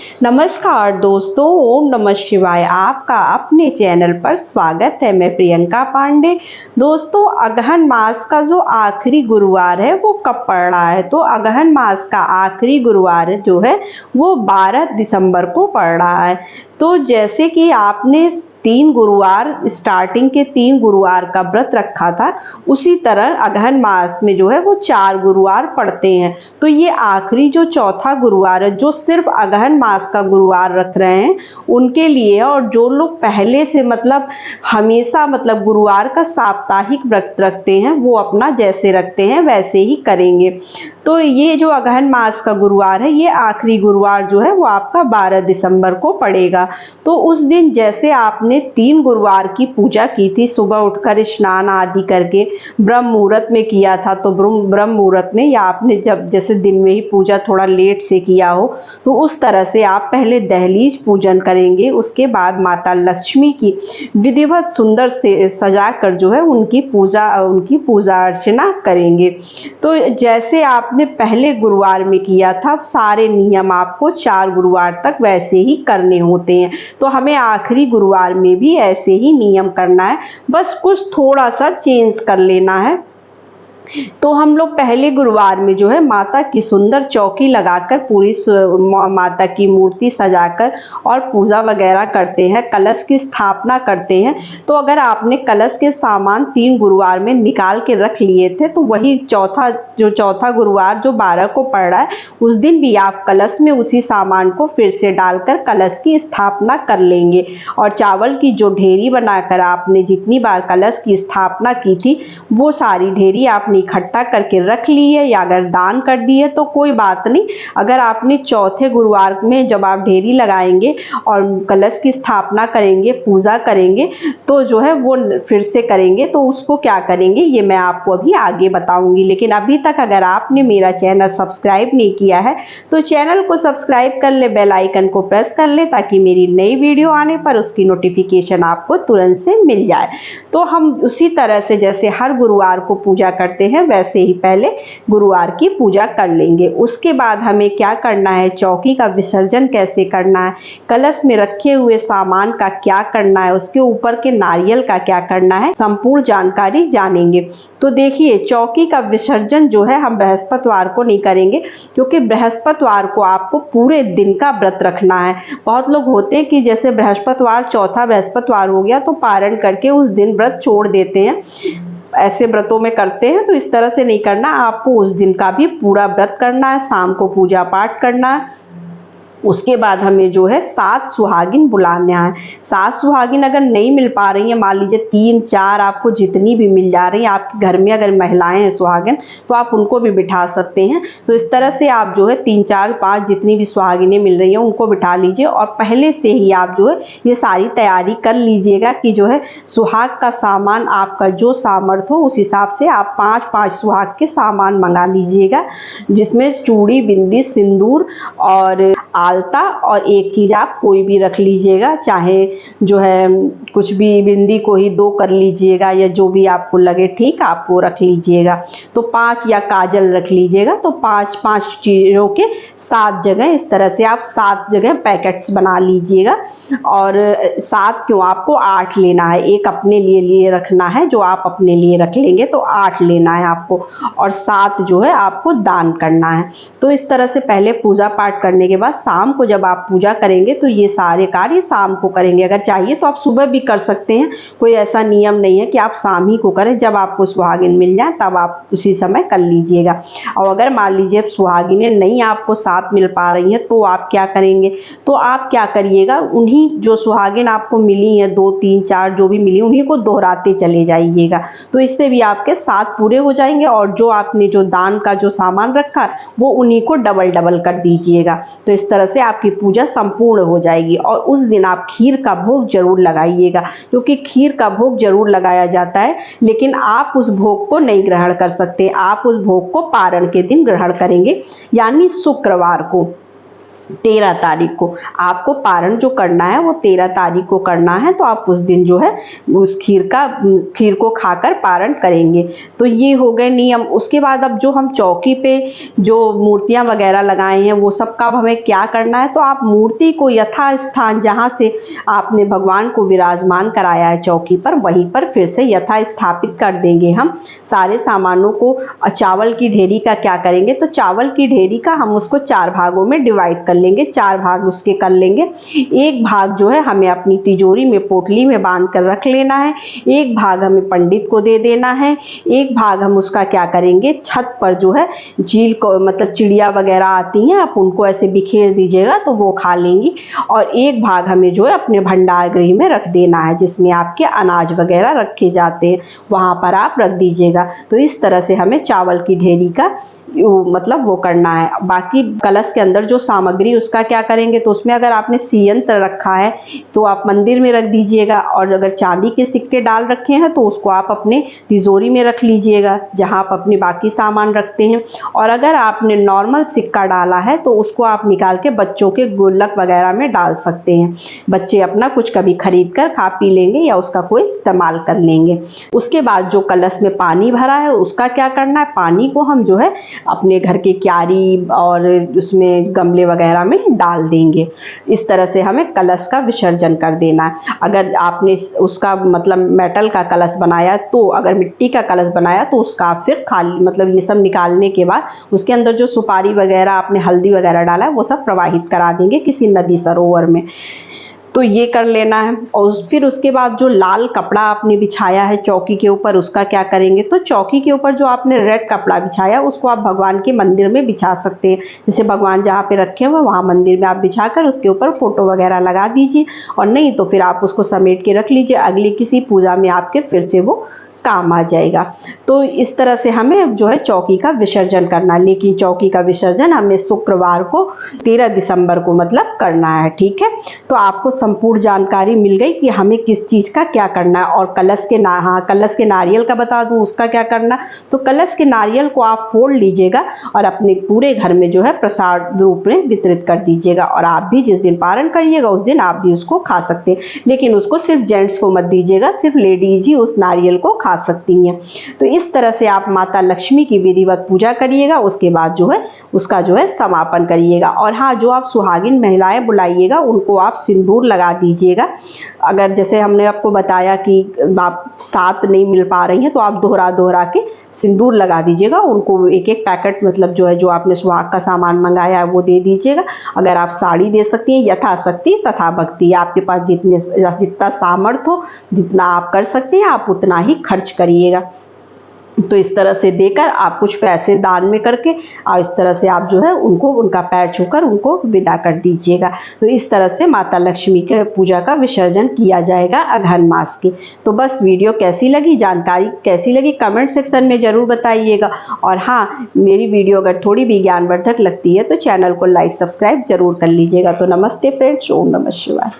नमस्कार दोस्तों, ओम नमः शिवाय। आपका अपने चैनल पर स्वागत है। मैं प्रियंका पांडे। दोस्तों, अगहन मास का जो आखिरी गुरुवार है वो कब पड़ रहा है? तो अगहन मास का आखिरी गुरुवार जो है वो 12 दिसंबर को पड़ रहा है। तो जैसे कि आपने 3 गुरुवार स्टार्टिंग के 3 गुरुवार का व्रत रखा था, उसी तरह अगहन मास में जो है वो 4 गुरुवार पड़ते हैं। तो ये आखिरी जो चौथा गुरुवार है, जो सिर्फ अगहन मास का गुरुवार रख रहे हैं उनके लिए, और जो लोग पहले से हमेशा गुरुवार का साप्ताहिक व्रत रखते हैं वो अपना जैसे रखते हैं वैसे ही करेंगे। तो ये जो अगहन मास का गुरुवार है, ये आखिरी गुरुवार जो है वो आपका 12 दिसंबर को पड़ेगा। तो उस दिन जैसे आपने 3 गुरुवार की पूजा की थी, सुबह उठकर स्नान आदि करके ब्रह्म मुहूर्त में किया था, तो ब्रह्म मुहूर्त में, या आपने जब जैसे दिन में ही पूजा थोड़ा लेट से किया हो, तो उस तरह से आप पहले दहलीज पूजन करेंगे। उसके बाद माता लक्ष्मी की विधिवत सुंदर से सजा कर जो है उनकी पूजा अर्चना करेंगे। तो जैसे आपने पहले गुरुवार में किया था, सारे नियम आपको 4 गुरुवार तक वैसे ही करने होते हैं। तो हमें आखिरी गुरुवार में भी ऐसे ही नियम करना है, बस कुछ थोड़ा सा चेंज कर लेना है। तो हम लोग पहले गुरुवार में जो है माता की सुंदर चौकी लगाकर पूरी माता की मूर्ति सजाकर और पूजा वगैरह करते हैं, कलश की स्थापना करते हैं। तो अगर आपने कलश के सामान 3 गुरुवार में निकाल के रख लिए थे, तो वही चौथा गुरुवार जो 12 को पड़ रहा है, उस दिन भी आप कलश में उसी सामान को फिर से डालकर कलश की स्थापना कर लेंगे। और चावल की जो ढेरी बनाकर आपने जितनी बार कलश की स्थापना की थी, वो सारी ढेरी आपने इकट्ठा करके रख ली है, या अगर दान कर दी है तो कोई बात नहीं। अगर आपने चौथे गुरुवार में जब आप ढेरी लगाएंगे और कलश की स्थापना करेंगे, पूजा करेंगे, तो जो है वो फिर से करेंगे, तो उसको क्या करेंगे ये मैं आपको अभी आगे बताऊंगी। लेकिन अभी तक अगर आपने मेरा चैनल सब्सक्राइब नहीं किया है तो चैनल को सब्सक्राइब कर ले, बेल आइकन को प्रेस कर ले, ताकि मेरी नई वीडियो आने पर उसकी नोटिफिकेशन आपको तुरंत से मिल जाए। तो हम उसी तरह से जैसे हर गुरुवार को पूजा करते हैं, वैसे ही पहले गुरुवार की पूजा कर लेंगे। उसके बाद हमें क्या करना है, चौकी का विसर्जन कैसे करना है, कलश में रखे हुए सामान का क्या करना है, उसके ऊपर के नारियल का क्या करना है, संपूर्ण जानकारी जानेंगे। तो देखिए, चौकी का विसर्जन जो है हम बृहस्पतिवार को नहीं करेंगे, क्योंकि बृहस्पतिवार को आपको पूरे दिन का व्रत रखना है। बहुत लोग होते हैं कि जैसे बृहस्पतिवार, चौथा बृहस्पतिवार हो गया तो पारण करके उस दिन व्रत छोड़ देते हैं, ऐसे व्रतों में करते हैं। तो इस तरह से नहीं करना, आपको उस दिन का भी पूरा व्रत करना है, शाम को पूजा पाठ करना है। उसके बाद हमें जो है 7 सुहागिन बुलाना है। 7 सुहागिन अगर नहीं मिल पा रही हैं, मान लीजिए 3, 4, आपको जितनी भी मिल जा रही हैं, आपके घर में अगर महिलाएं हैं सुहागिन, तो आप उनको भी बिठा सकते हैं। तो इस तरह से आप जो है 3, 4, 5 जितनी भी सुहागिनें मिल रही हैं उनको बिठा लीजिए, और पहले से ही आप जो है ये सारी तैयारी कर लीजिएगा कि जो है सुहाग का सामान आपका जो सामर्थ्य हो उस हिसाब से आप 5-5 सुहाग के सामान मंगा लीजिएगा, जिसमें चूड़ी, बिंदी, सिंदूर और आलता, और एक चीज़ आप कोई भी रख लीजिएगा, चाहे जो है कुछ भी, बिंदी को ही 2 कर लीजिएगा, या जो भी आपको लगे ठीक आप वो रख लीजिएगा। तो 5 या काजल रख लीजिएगा, तो 5-5 चीज़ों के 7 जगह, इस तरह से आप 7 जगह पैकेट्स बना लीजिएगा। और 7 क्यों, आपको 8 लेना है, एक अपने लिए रखना है, जो आप अपने लिए रख लेंगे, तो 8 लेना है आपको, और 7 जो है आपको दान करना है। तो इस तरह से पहले पूजा पाठ करने के बाद शाम को जब आप पूजा करेंगे तो ये सारे कार्य शाम को करेंगे। अगर चाहिए तो आप सुबह भी कर सकते हैं, कोई ऐसा नियम नहीं है कि आप शाम ही को करें, जब आपको सुहागिन मिल जाए तब आप उसी समय कर लीजिएगा। और अगर मान लीजिए सुहागिनें नहीं आपको साथ मिल पा रही हैं, तो आप क्या करेंगे, तो आप क्या करिएगा, उन्हीं जो सुहागिन आपको मिली हैं, 2, 3, 4 जो भी मिली, उन्हीं को दोहराते चले जाइएगा। तो इससे भी आपके 7 पूरे हो जाएंगे, और जो आपने जो दान का जो सामान रखा है वो उन्हीं को डबल कर दीजिएगा। तो इस तरह से आपकी पूजा संपूर्ण हो जाएगी। और उस दिन आप खीर का भोग जरूर लगाइएगा, क्योंकि खीर का भोग जरूर लगाया जाता है, लेकिन आप उस भोग को नहीं ग्रहण कर सकते। आप उस भोग को पारण के दिन ग्रहण करेंगे, यानी शुक्रवार को। 13 तारीख को आपको पारण जो करना है वो 13 तारीख को करना है। तो आप उस दिन जो है उस खीर को खाकर पारण करेंगे। तो ये हो गए नियम। उसके बाद अब जो हम चौकी पे जो मूर्तियां वगैरह लगाए हैं वो सब का अब हमें क्या करना है, तो आप मूर्ति को यथा स्थान जहाँ से आपने भगवान को विराजमान कराया है चौकी पर, वहीं पर फिर से यथा स्थापित कर देंगे हम सारे सामानों को। चावल की ढेरी का क्या करेंगे, तो चावल की ढेरी का हम उसको 4 भागों में डिवाइड कर लेंगे, 4 भाग उसके कर लेंगे। एक भाग जो है हमें अपनी तिजोरी में पोटली में बांध कर रख लेना है, एक भाग हमें पंडित को दे देना है, एक भाग हम उसका क्या करेंगे छत पर जो है चील को मतलब चिड़िया वगैरह आती हैं आप उनको ऐसे बिखेर दीजिएगा तो वो खा लेंगी, और एक भाग हमें जो है अपने भंडार गृह में रख देना है जिसमें आपके अनाज वगैरह रखे जाते हैं, वहां पर आप रख दीजिएगा। तो इस तरह से हमें चावल की ढेरी का मतलब वो करना है। बाकी कलश के अंदर जो सामग्री उसका क्या करेंगे, तो उसमें अगर आपने सियंत्र रखा है तो आप मंदिर में रख दीजिएगा, और अगर चांदी के सिक्के डाल रखे हैं तो उसको आप अपने तिजोरी में रख लीजिएगा जहां आप अपने बाकी सामान रखते हैं। और अगर आपने नॉर्मल सिक्का डाला है तो उसको आप निकाल के बच्चों के गुल्लक वगैरह में डाल सकते हैं, बच्चे अपना कुछ कभी खरीद कर खा पी लेंगे या उसका कोई इस्तेमाल कर लेंगे। उसके बाद जो कलश में पानी भरा है उसका क्या करना है, पानी को हम जो है अपने घर के क्यारी और उसमें गमले वगैरह में डाल देंगे। इस तरह से हमें कलश का विसर्जन कर देना है। अगर आपने उसका मतलब मेटल का कलश बनाया, तो अगर मिट्टी का कलश बनाया तो उसका फिर खाली मतलब ये सब निकालने के बाद उसके अंदर जो सुपारी वगैरह आपने हल्दी वगैरह डाला है वो सब प्रवाहित करा देंगे किसी नदी सरोवर में। तो ये कर लेना है। और फिर उसके बाद जो लाल कपड़ा आपने बिछाया है चौकी के ऊपर उसका क्या करेंगे, तो चौकी के ऊपर जो आपने रेड कपड़ा बिछाया उसको आप भगवान के मंदिर में बिछा सकते हैं। जैसे भगवान जहाँ पे रखे हुए वहाँ मंदिर में आप बिछाकर उसके ऊपर फोटो वगैरह लगा दीजिए, और नहीं तो फिर आप उसको समेट के रख लीजिए, अगली किसी पूजा में आपके फिर से वो काम आ जाएगा। तो इस तरह से हमें जो है चौकी का विसर्जन करना है, लेकिन चौकी का विसर्जन हमें शुक्रवार को 13 दिसंबर को मतलब करना है। ठीक है, तो आपको संपूर्ण जानकारी मिल गई कि हमें किस चीज का क्या करना है। और कलश के नारियल का बता दूं उसका क्या करना, तो कलश के नारियल को आप फोड़ लीजिएगा और अपने पूरे घर में जो है प्रसाद रूप में वितरित कर दीजिएगा, और आप भी जिस दिन पारण करिएगा उस दिन आप भी उसको खा सकते हैं, लेकिन उसको सिर्फ जेंट्स को मत दीजिएगा, सिर्फ लेडीज ही उस नारियल को खा सकती हैं। तो इस तरह से आप माता लक्ष्मी की विधिवत पूजा करिएगा, उसके बाद जो है उसका जो है समापन करिएगा। और हाँ, जो आप सुहागिन महिलाएं बुलाइएगा उनको आप सिंदूर लगा दीजिएगा। अगर जैसे हमने आपको बताया कि आप साथ नहीं मिल पा रही हैं तो आप दोहरा के सिंदूर लगा दीजिएगा, उनको एक एक पैकेट मतलब जो है जो आपने सुहाग का सामान मंगाया है वो दे दीजिएगा। अगर आप साड़ी दे सकती हैं, यथाशक्ति तथा भक्ति, आपके पास जितना सामर्थ्य हो जितना आप कर सकते हैं आप उतना ही खर्च करिएगा। तो इस तरह से देकर आप कुछ पैसे दान में करके और इस तरह से आप जो है उनको उनका पैर छूकर उनको विदा कर दीजिएगा। तो इस तरह से माता लक्ष्मी के पूजा का विसर्जन किया जाएगा अगहन मास की। तो बस वीडियो कैसी लगी, जानकारी कैसी लगी, कमेंट सेक्शन में ज़रूर बताइएगा। और हाँ, मेरी वीडियो अगर थोड़ी भी ज्ञानवर्धक लगती है तो चैनल को लाइक सब्सक्राइब जरूर कर लीजिएगा। तो नमस्ते फ्रेंड्स, ओम नमः शिवाय।